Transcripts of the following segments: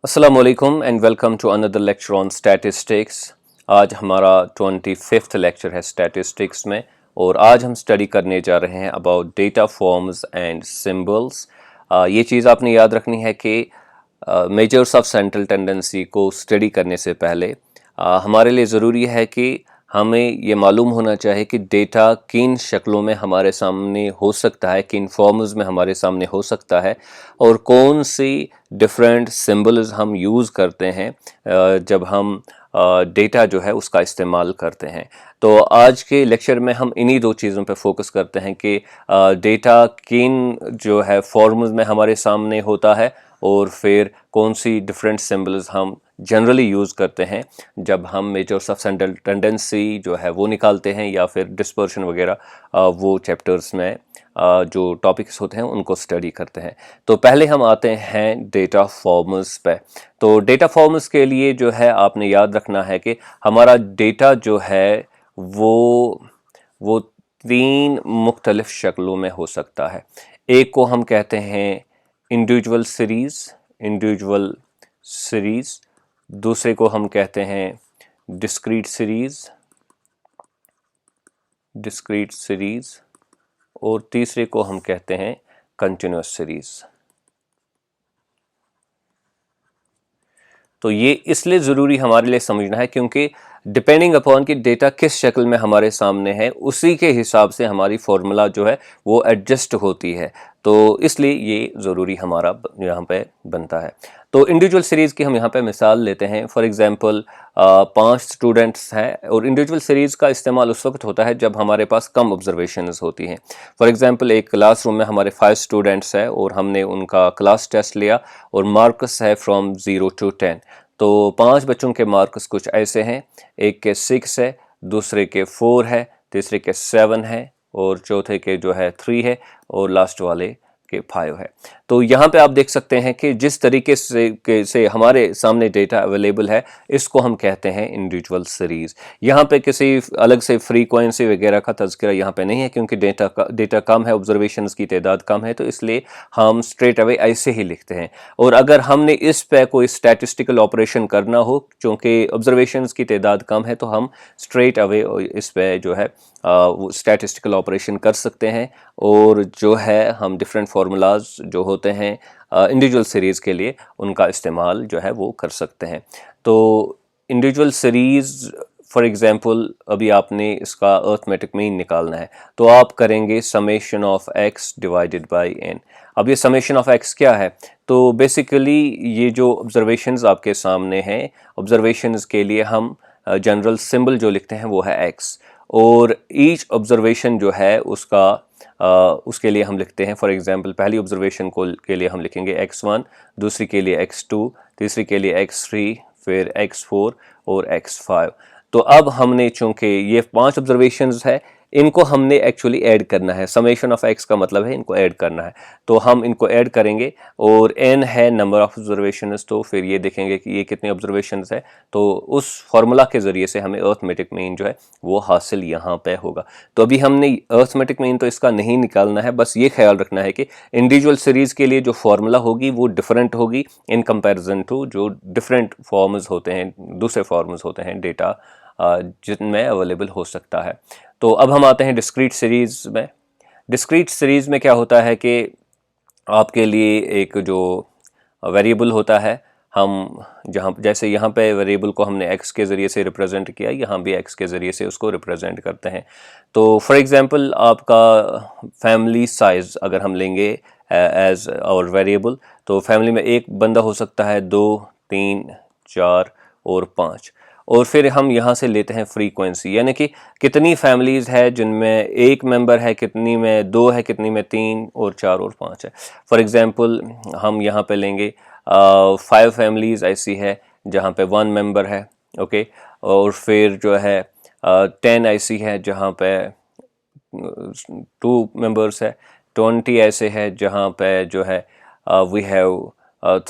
अस्सलाम वालेकुम and welcome to another lecture on statistics. आज हमारा 25th लेक्चर है स्टैटिस्टिक्स में और आज हम स्टडी करने जा रहे हैं about data forms and symbols. ये चीज़ आपने याद रखनी है कि मेजर्स ऑफ सेंट्रल टेंडेंसी को स्टडी करने से पहले हमारे लिए ज़रूरी है कि हमें ये मालूम होना चाहिए कि डेटा किन शक्लों में हमारे सामने हो सकता है, किन फॉर्म्स में हमारे सामने हो सकता है और कौन सी डिफरेंट सिंबल्स हम यूज़ करते हैं जब हम डेटा जो है उसका इस्तेमाल करते हैं। तो आज के लेक्चर में हम इन्हीं दो चीज़ों पे फोकस करते हैं कि डेटा किन जो है फॉर्म्स में हमारे सामने होता है और फिर कौन सी डिफरेंट सिंबल्स हम जनरली यूज़ करते हैं जब हम मेजर्स ऑफ सेंट्रल टेंडेंसी जो है वो निकालते हैं या फिर डिस्पर्शन वगैरह वो चैप्टर्स में जो टॉपिक्स होते हैं उनको स्टडी करते हैं। तो पहले हम आते हैं डेटा फॉर्म्स पे। तो डेटा फॉर्म्स के लिए जो है आपने याद रखना है कि हमारा डेटा जो है वो तीन मुख्तलिफ शक्लों में हो सकता है। एक को हम कहते हैं इंडिविजुअल सीरीज़, दूसरे को हम कहते हैं डिस्क्रीट सीरीज़ और तीसरे को हम कहते हैं कंटिन्यूस सीरीज़। तो ये इसलिए ज़रूरी हमारे लिए समझना है क्योंकि डिपेंडिंग अपॉन कि डेटा किस शक्ल में हमारे सामने है उसी के हिसाब से हमारी फॉर्मूला जो है वो एडजस्ट होती है। तो इसलिए ये ज़रूरी हमारा यहाँ पे बनता है। तो इंडिविजुअल सीरीज़ की हम यहाँ पे मिसाल लेते हैं। फॉर एग्जांपल 5 स्टूडेंट्स हैं और इंडिविजुअल सीरीज़ का इस्तेमाल उस वक्त होता है जब हमारे पास कम ऑब्जर्वेशंस होती हैं। फॉर एग्जांपल एक क्लासरूम में हमारे 5 स्टूडेंट्स हैं और हमने उनका क्लास टेस्ट लिया और मार्क्स है फ्रॉम 0 to 10। तो 5 बच्चों के मार्क्स कुछ ऐसे हैं, एक के 6 है, दूसरे के 4 है, तीसरे के 7 है और चौथे के जो है 3 है और लास्ट वाले के 5 है। तो यहाँ पे आप देख सकते हैं कि जिस तरीके से हमारे सामने डेटा अवेलेबल है इसको हम कहते हैं इंडिविजुअल सीरीज़। यहाँ पे किसी अलग से फ्रीक्वेंसी वगैरह का तज़किरा यहाँ पे नहीं है क्योंकि डेटा कम है, ऑब्जर्वेशंस की तादाद कम है, तो इसलिए हम स्ट्रेट अवे ऐसे ही लिखते हैं। और अगर हमने इस पे कोई स्टैटिस्टिकल ऑपरेशन करना हो क्योंकि ऑब्जर्वेशंस की तादाद कम है तो हम स्ट्रेट अवे इस पे जो है वो स्टैटिस्टिकल ऑपरेशन कर सकते हैं और जो है हम डिफरेंट फार्मूलाज जो होते हैं इंडिविजुअल सीरीज़ के लिए उनका इस्तेमाल जो है वो कर सकते हैं। तो इंडिविजुअल सीरीज़ फॉर एग्जांपल अभी आपने इसका अर्थमेटिक मीन निकालना है तो आप करेंगे summation of x divided by n। अब ये समेशन ऑफ x क्या है? तो बेसिकली ये जो ऑब्जर्वेशंस आपके सामने हैं, ऑब्जर्वेशंस के लिए हम जनरल सिंबल जो लिखते हैं वो है x और ईच ऑब्जर्वेशन जो है उसके लिए हम लिखते हैं। फॉर एग्जांपल पहली ऑब्जर्वेशन के लिए हम लिखेंगे x1, दूसरी के लिए x2, तीसरी के लिए x3, फिर x4 और x5। तो अब हमने चूंकि ये 5 ऑब्जर्वेशंस है इनको हमने एक्चुअली ऐड करना है। समेशन ऑफ x का मतलब है इनको ऐड करना है, तो हम इनको ऐड करेंगे और n है नंबर ऑफ ऑब्जर्वेशंस, तो फिर ये देखेंगे कि ये कितने ऑब्जर्वेशंस है, तो उस फार्मूला के ज़रिए से हमें अर्थमेटिक मीन जो है वो हासिल यहाँ पे होगा। तो अभी हमने अर्थमेटिक मीन तो इसका नहीं निकालना है, बस ये ख्याल रखना है कि इंडिविजुअल सीरीज़ के लिए जो फार्मूला होगी वो डिफरेंट होगी इन कंपेरिजन टू जो डिफरेंट फॉर्म्स होते हैं, दूसरे फॉर्म्स होते हैं डेटा जिनमें अवेलेबल हो सकता है। तो अब हम आते हैं डिस्क्रीट सीरीज़ में। डिस्क्रीट सीरीज़ में क्या होता है कि आपके लिए एक जो वेरिएबल होता है, हम जैसे यहाँ पे वेरिएबल को हमने x के ज़रिए से रिप्रेजेंट किया, यहाँ भी x के ज़रिए से उसको रिप्रेजेंट करते हैं। तो फॉर एग्जांपल आपका फैमिली साइज़ अगर हम लेंगे एज आवर वेरिएबल, तो फैमिली में एक बंदा हो सकता है, 2, 3, 4 और 5। और फिर हम यहाँ से लेते हैं फ्रीक्वेंसी, यानी कि कितनी फैमिलीज़ है जिनमें एक मेंबर है, कितनी में 2 है, कितनी में 3 और 4 और 5 है। फॉर एग्जांपल हम यहाँ पे लेंगे 5 फैमिलीज़ ऐसी है जहाँ पे 1 मेंबर है, ओके। और फिर जो है 10 ऐसी है जहाँ पे 2 मेंबर्स है, 20 ऐसे है जहाँ पे जो है we have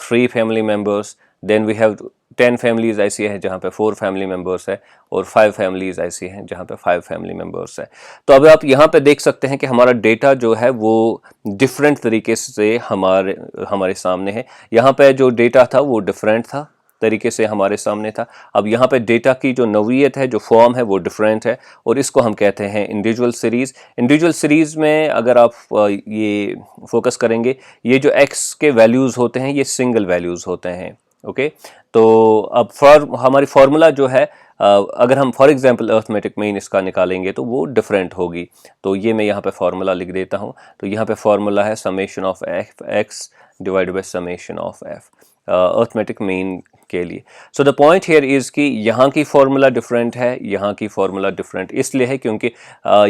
3 family members, then we have 10 families ऐसी हैं जहाँ पे 4 फैमिली मेम्बर्स है, और 5 फैमिलीज़ ऐसी हैं जहाँ पे 5 फैमिली मेम्बर्स है। तो अब आप यहाँ पे देख सकते हैं कि हमारा डेटा जो है वो डिफरेंट तरीके से हमारे हमारे सामने है। यहाँ पे जो डेटा था वो डिफरेंट था तरीके से हमारे सामने था। अब यहाँ पे डेटा की जो नौइयत है, जो फॉर्म है, वो डिफरेंट है, और इसको हम कहते हैं इंडिविजुअल सीरीज़। इंडिविजुअल सीरीज़ में अगर आप ये फोकस करेंगे, ये जो एक्स के वैल्यूज़ होते हैं ये सिंगल वैल्यूज़ होते हैं। ओके, तो अब हमारी फार्मूला जो है, अगर हम फॉर एग्जांपल अर्थमेटिक मीन इसका निकालेंगे तो वो डिफरेंट होगी। तो ये मैं यहाँ पे फार्मूला लिख देता हूँ। तो यहाँ पे फार्मूला है summation of F x divide by summation of F arithmetic mean के लिए। सो द पॉइंट हियर इज़ कि यहाँ की फार्मूला डिफरेंट है, यहाँ की फार्मूला डिफरेंट इसलिए है क्योंकि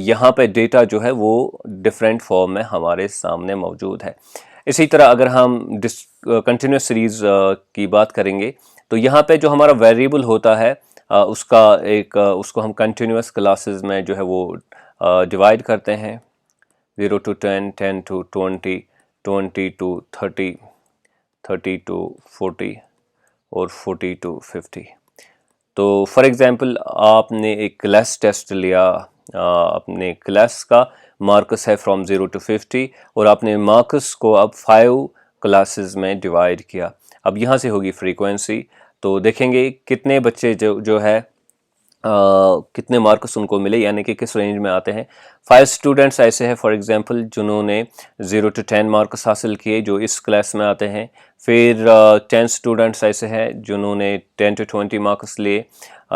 यहाँ पे डेटा जो है वो डिफरेंट फॉर्म में हमारे सामने मौजूद है। इसी तरह अगर हम कंटिन्यूस सीरीज़ की बात करेंगे तो यहाँ पे जो हमारा वेरिएबल होता है उसको हम कंटिन्यूस क्लासेस में जो है वो डिवाइड करते हैं, 0 to 10, 10 to 20, 20 to 30, 30 to 40 और 40 to 50। तो फॉर एग्ज़ाम्पल आपने एक क्लास टेस्ट लिया, अपने क्लास का मार्क्स है फ्रॉम 0 to 50, और आपने मार्क्स को अब 5 क्लासेस में डिवाइड किया। अब यहाँ से होगी फ्रीक्वेंसी, तो देखेंगे कितने बच्चे जो है कितने मार्क्स उनको मिले, यानी कि किस रेंज में आते हैं। 5 स्टूडेंट्स ऐसे हैं फॉर एग्जांपल जिन्होंने 0 to 10 मार्क्स हासिल किए जो इस क्लास में आते हैं। फिर 10 स्टूडेंट्स ऐसे हैं जिन्होंने 10 to 20 मार्क्स लिए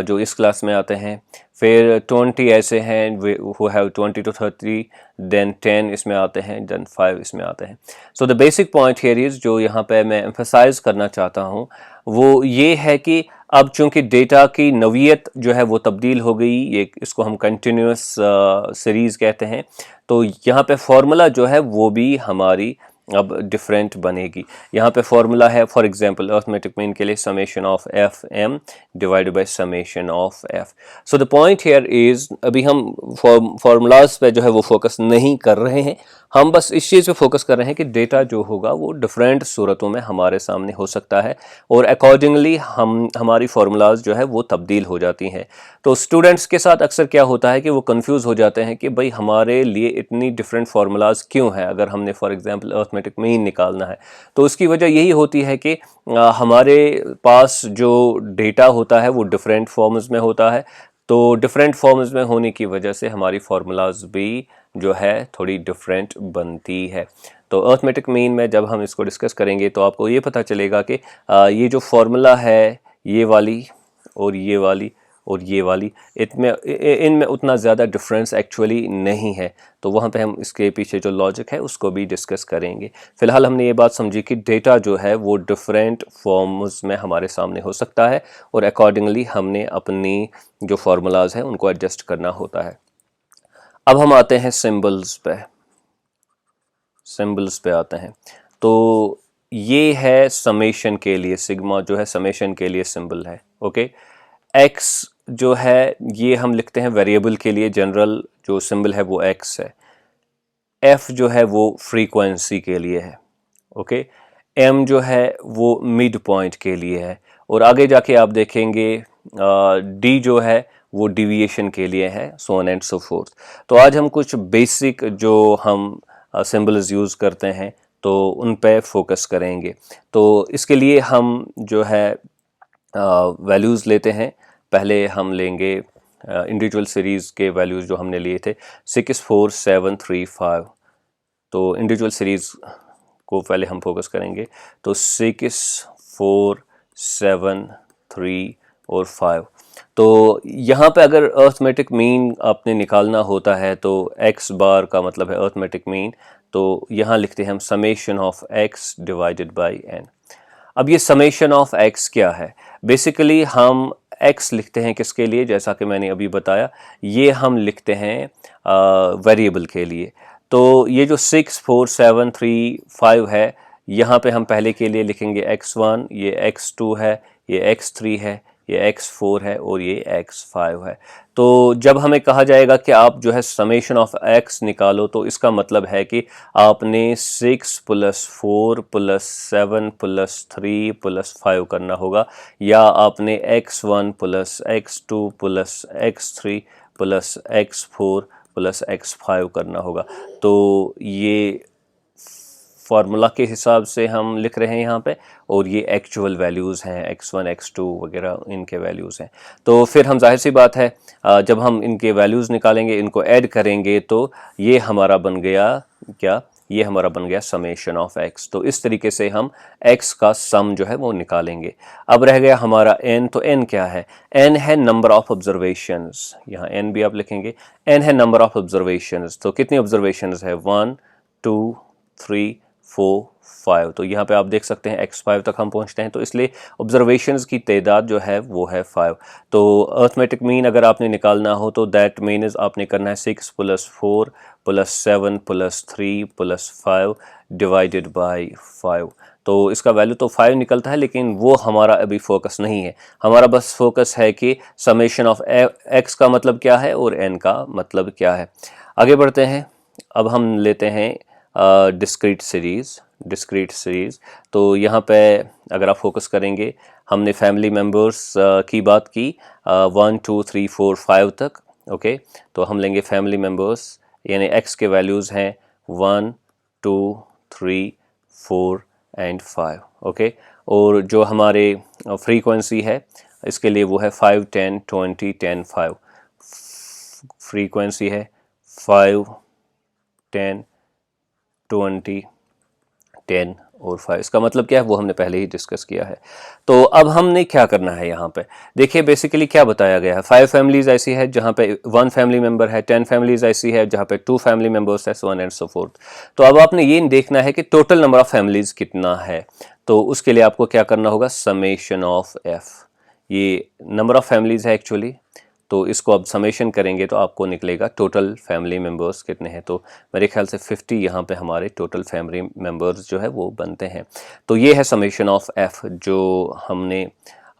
जो इस क्लास में आते हैं। फिर 20 ऐसे हैं हु हैव 20 to 30, देन 10 इसमें आते हैं, देन 5 इसमें आते हैं। So the basic point here is, जो यहाँ पे मैं एम्फसाइज करना चाहता हूँ वो ये है कि अब चूंकि डेटा की नौइयत जो है वो तब्दील हो गई, ये इसको हम कंटिन्यूस सीरीज़ कहते हैं, तो यहाँ पे फार्मूला जो है वो भी हमारी अब डिफरेंट बनेगी। यहाँ पे फार्मूला है फॉर एग्जांपल अर्थमेटिक मीन के लिए summation of F M divided by summation of F. So the point here is, अभी हम फार्मूलाज पे जो है वो फोकस नहीं कर रहे हैं, हम बस इस चीज़ पे फोकस कर रहे हैं कि डेटा जो होगा वो डिफरेंट सूरतों में हमारे सामने हो सकता है, और अकॉर्डिंगली हमारी फार्मूलाज जो है वो तब्दील हो जाती हैं। तो स्टूडेंट्स के साथ अक्सर क्या होता है कि वो कंफ्यूज हो जाते हैं कि भाई हमारे लिए इतनी डिफरेंट फार्मूलाज क्यों हैं। अगर हमने फॉर एग्जांपल अर्थमेटिक मीन निकालना है तो उसकी वजह यही होती है कि हमारे पास जो डेटा होता है वो डिफरेंट फॉर्म्स में होता है, तो डिफरेंट फॉर्म्स में होने की वजह से हमारी फार्मूलाज भी जो है थोड़ी डिफरेंट बनती है। तो अर्थमेटिक मीन में जब हम इसको डिस्कस करेंगे तो आपको ये पता चलेगा कि ये जो फार्मूला है, ये वाली और ये वाली और ये वाली, इनमें उतना ज़्यादा डिफरेंस एक्चुअली नहीं है। तो वहाँ पे हम इसके पीछे जो लॉजिक है उसको भी डिस्कस करेंगे। फ़िलहाल हमने ये बात समझी कि डेटा जो है वो डिफरेंट फॉर्म्स में हमारे सामने हो सकता है, और अकॉर्डिंगली हमने अपनी जो फार्मूलाज हैं उनको एडजस्ट करना होता है। अब हम आते हैं सिंबल्स पे आते हैं। तो ये है समेशन के लिए, सिग्मा जो है समेशन के लिए सिंबल है। ओके, एक्स जो है ये हम लिखते हैं वेरिएबल के लिए, जनरल जो सिंबल है वो एक्स है। एफ जो है वो फ्रीक्वेंसी के लिए है। ओके, एम जो है वो मिड पॉइंट के लिए है, और आगे जाके आप देखेंगे डी जो है वो डिविएशन के लिए है, so on and so fourth. तो आज हम कुछ बेसिक जो हम सिंबल्स यूज़ करते हैं तो उन पे फोकस करेंगे। तो इसके लिए हम जो है वैल्यूज़ लेते हैं। पहले हम लेंगे इंडिविजुअल सीरीज़ के वैल्यूज़ जो हमने लिए थे 6, 4, 7, 3, 5। तो इंडिविजुअल सीरीज़ को पहले हम फोकस करेंगे। तो 6, 4, 7, 3 और 5। तो यहाँ पे अगर अर्थमेटिक मीन आपने निकालना होता है तो एक्स बार का मतलब है अर्थमेटिक मीन, तो यहाँ लिखते हैं हम summation of X divided by N. अब ये समेशन ऑफ एक्स क्या है? बेसिकली हम एक्स लिखते हैं किसके लिए, जैसा कि मैंने अभी बताया, ये हम लिखते हैं वेरिएबल के लिए। तो ये जो 6, 4, 7, 3, 5 है, यहाँ पे हम पहले के लिए लिखेंगे x1, ये x2 है, ये x3 है, ये x4 है और ये x5 है। तो जब हमें कहा जाएगा कि आप जो है समेशन ऑफ x निकालो, तो इसका मतलब है कि आपने 6 + 4 + 7 + 3 + 5 करना होगा, या आपने x1 + x2 + x3 + x4 + x5 करना होगा। तो ये फार्मूला के हिसाब से हम लिख रहे हैं यहाँ पे, और ये एक्चुअल वैल्यूज़ हैं x1 x2 वगैरह इनके वैल्यूज़ हैं। तो फिर हम जाहिर सी बात है जब हम इनके वैल्यूज़ निकालेंगे, इनको ऐड करेंगे, तो ये हमारा बन गया क्या, ये हमारा बन गया समेशन ऑफ x। तो इस तरीके से हम x का सम जो है वो निकालेंगे। अब रह गया हमारा n। तो n क्या है? n है नंबर ऑफ ऑब्जर्वेशंस, यहाँ n भी आप लिखेंगे। n है नंबर ऑफ ऑब्जर्वेशंस। तो कितनी ऑब्जर्वेशंस है? 1 2 3 4 5। तो यहाँ पे आप देख सकते हैं x5 तक हम पहुँचते हैं, तो इसलिए ऑब्जर्वेशंस की तादाद जो है वो है 5। तो अर्थमेटिक मीन अगर आपने निकालना हो तो दैट मीन्स आपने करना है 6 + 4 + 7 + 3 + 5 डिवाइडेड बाय 5। तो इसका वैल्यू तो 5 निकलता है, लेकिन वो हमारा अभी फोकस नहीं है। हमारा बस फोकस है कि समेशन ऑफ x का मतलब क्या है और n का मतलब क्या है। आगे बढ़ते हैं। अब हम लेते हैं डिस्क्रीट सीरीज़। तो यहाँ पे अगर आप फोकस करेंगे, हमने फैमिली मेम्बर्स की बात की 1 2 3 4 5 तक। ओके, तो हम लेंगे फैमिली मेम्बर्स, यानी x के वैल्यूज़ हैं 1 2 3 4 एंड 5। ओके, और जो हमारे फ्रीक्वेंसी है इसके लिए वो है 5 10 20 10 5। फ्रीक्वेंसी है 5 10 20 10 और 5। इसका मतलब क्या है वो हमने पहले ही डिस्कस किया है। तो अब हमने क्या करना है यहाँ पे, देखिए बेसिकली क्या बताया गया है। 5 फैमिलीज ऐसी है जहाँ पे 1 फैमिली मेंबर है, 10 फैमिलीज ऐसी है जहाँ पे 2 फैमिली मेंबर्स है, so on and so fourth. तो अब आपने ये देखना है कि टोटल नंबर ऑफ फैमिलीज कितना है। तो उसके लिए आपको क्या करना होगा, समेशन ऑफ f। ये नंबर ऑफ फैमिलीज है एक्चुअली, तो इसको अब समेशन करेंगे तो आपको निकलेगा टोटल फैमिली मेंबर्स कितने हैं। तो मेरे ख्याल से 50 यहाँ पे हमारे टोटल फैमिली मेंबर्स जो है वो बनते हैं। तो ये है समेशन ऑफ f जो हमने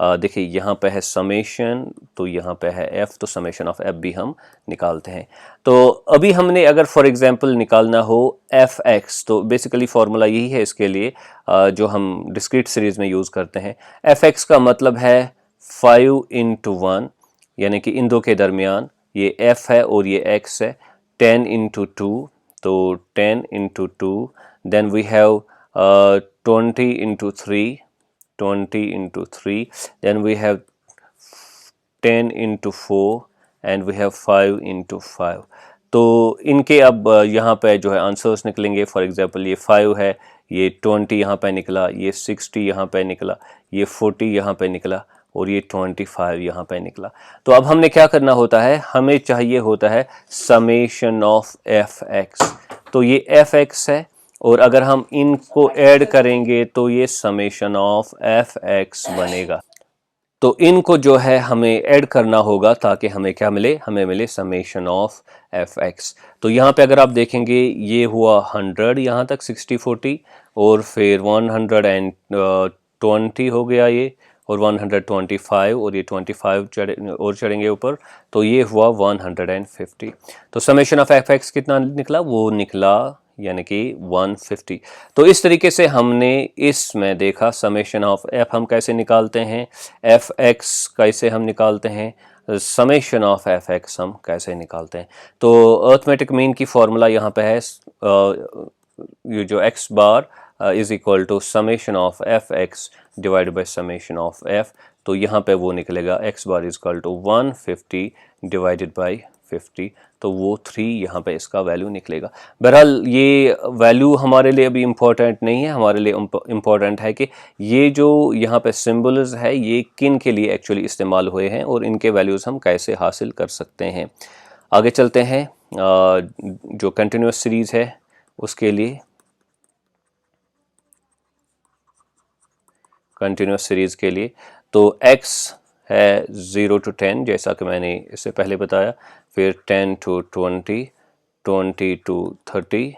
देखिए यहाँ पे है समेशन, तो यहाँ पे है f, तो समेशन ऑफ f भी हम निकालते हैं। तो अभी हमने अगर फॉर एग्जांपल निकालना हो fx, तो बेसिकली फार्मूला यही है इसके लिए जो हम डिस्क्रीट सीरीज़ में यूज़ करते हैं। fx का मतलब है 5 × 1, यानी कि इन दो के दरमियान ये f है और ये x है। 10 × 2, तो 10 × 2, then we have 20 × 3, 20 × 3, then we have 10 × 4 and we have 5 × 5। तो इनके अब यहाँ पे जो है आंसर्स निकलेंगे। फॉर एग्जांपल ये 5 है, ये 20 यहाँ पे निकला, ये 60 यहाँ पे निकला, ये 40 यहाँ पे निकला, और ये 25 यहाँ पे निकला। तो अब हमने क्या करना होता है, हमें चाहिए होता है समेशन ऑफ fx। तो ये fx है, और अगर हम इनको ऐड करेंगे तो ये समेशन ऑफ fx बनेगा। तो इनको जो है हमें ऐड करना होगा ताकि हमें क्या मिले, हमें मिले समेशन ऑफ fx। तो यहाँ पे अगर आप देखेंगे ये हुआ 100 यहाँ तक 60 40, और फिर 120 हो गया ये, और 125, और ये 25 और चढ़ेंगे ऊपर, तो ये हुआ 150। तो समेशन ऑफ fx कितना निकला, वो निकला यानी कि 150। तो इस तरीके से हमने इसमें देखा समेशन ऑफ f हम कैसे निकालते हैं, fx कैसे हम निकालते हैं, समेशन ऑफ fx हम कैसे निकालते हैं। तो अर्थमेटिक मीन की फॉर्मूला यहाँ पे है ये जो x bar is equal to summation of fx divide by summation of f। तो यहाँ पे वो निकलेगा x bar is equal to 150 divided by 50, तो वो 3 यहाँ पे इसका वैल्यू निकलेगा। बहरहाल ये वैल्यू हमारे लिए अभी इम्पोर्टेंट नहीं है, हमारे लिए इम्पोर्टेंट है कि ये जो यहाँ पे सिम्बल्स है ये किन के लिए एक्चुअली इस्तेमाल हुए हैं और इनके वैल्यूज़ हम कैसे हासिल कर सकते हैं। आगे चलते हैं जो कंटिन्यूस सीरीज़ है उसके लिए। कंटिन्यूस सीरीज़ के लिए तो x है 0 to 10 जैसा कि मैंने इससे पहले बताया, फिर 10 to 20, 20 to 30,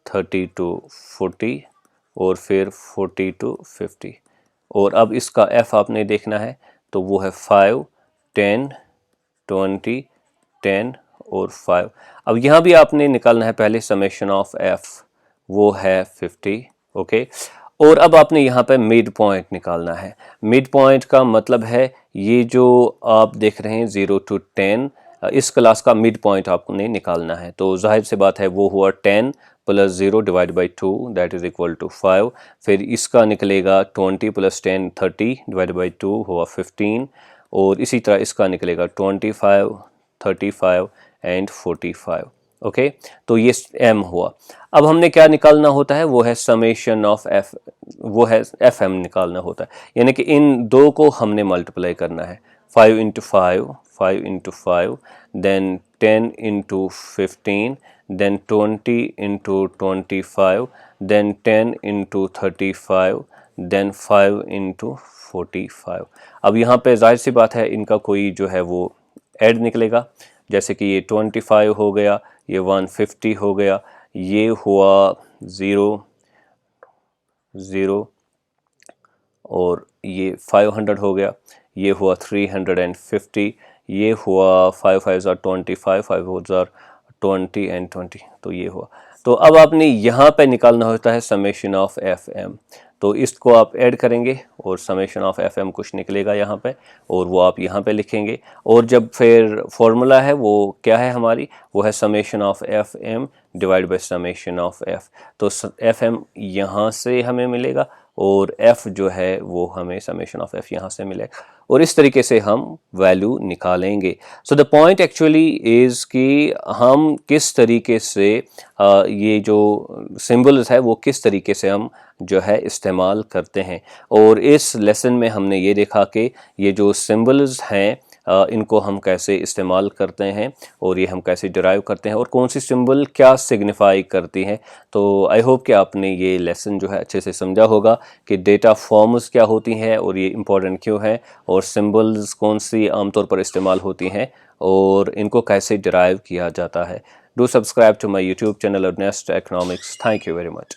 30 to 40, और फिर 40 to 50। और अब इसका f आपने देखना है, तो वो है 5, 10, 20, 10 और 5। अब यहाँ भी आपने निकालना है पहले समेशन ऑफ f, वो है 50। ओके, और अब आपने यहाँ पे मिड पॉइंट निकालना है। मिड पॉइंट का मतलब है ये जो आप देख रहे हैं 0 to 10, इस क्लास का मिड पॉइंट आपने निकालना है। तो जाहिर सी बात है वो हुआ 10 plus 0 divide by 2 that is equal to 5। फिर इसका निकलेगा 20 प्लस 10 30 डिवाइड बाई 2 हुआ 15, और इसी तरह इसका निकलेगा 25, 35 एंड 45। ओके, तो ये m हुआ। अब हमने क्या निकालना होता है, वो है समेशन ऑफ f, वो है fm निकालना होता है, यानी कि इन दो को हमने मल्टीप्लाई करना है। 5 into 5, 5 into 5, then 10 into 15, then 20 into 25, then 10 into 35, then 5 into 45। अब यहाँ पे जाहिर सी बात है इनका कोई जो है वो ऐड निकलेगा, जैसे कि ये 25 हो गया, ये 150 हो गया, ये हुआ 0 0, और ये 500 हो गया, ये हुआ 350, ये हुआ 5 5 25, 5 20 एंड 20, तो ये हुआ। तो अब आपने यहाँ पे निकालना होता है समेशन ऑफ एफ एम, तो इसको आप ऐड करेंगे और समेशन ऑफ एफ एम कुछ निकलेगा यहाँ पे, और वो आप यहाँ पे लिखेंगे। और जब फिर फॉर्मूला है वो क्या है हमारी, वो है summation of F M divide by summation of F. तो एफ एम यहाँ से हमें मिलेगा और f जो है वो हमें समेशन ऑफ f यहाँ से मिलेगा, और इस तरीके से हम वैल्यू निकालेंगे। सो द पॉइंट एक्चुअली इज़ कि हम किस तरीके से ये जो सिंबल्स है वो किस तरीके से हम जो है इस्तेमाल करते हैं। और इस लेसन में हमने ये देखा कि ये जो सिंबल्स हैं इनको हम कैसे इस्तेमाल करते हैं और ये हम कैसे डिराइव करते हैं और कौन सी सिंबल क्या सिग्निफाई करती हैं। तो आई होप कि आपने ये लेसन जो है अच्छे से समझा होगा कि डेटा फॉर्म्स क्या होती हैं और ये इम्पोर्टेंट क्यों है, और सिंबल्स कौन सी आमतौर पर इस्तेमाल होती हैं और इनको कैसे डिराइव किया जाता है। Do subscribe to my YouTube channel Earnest Economics. Thank you very much.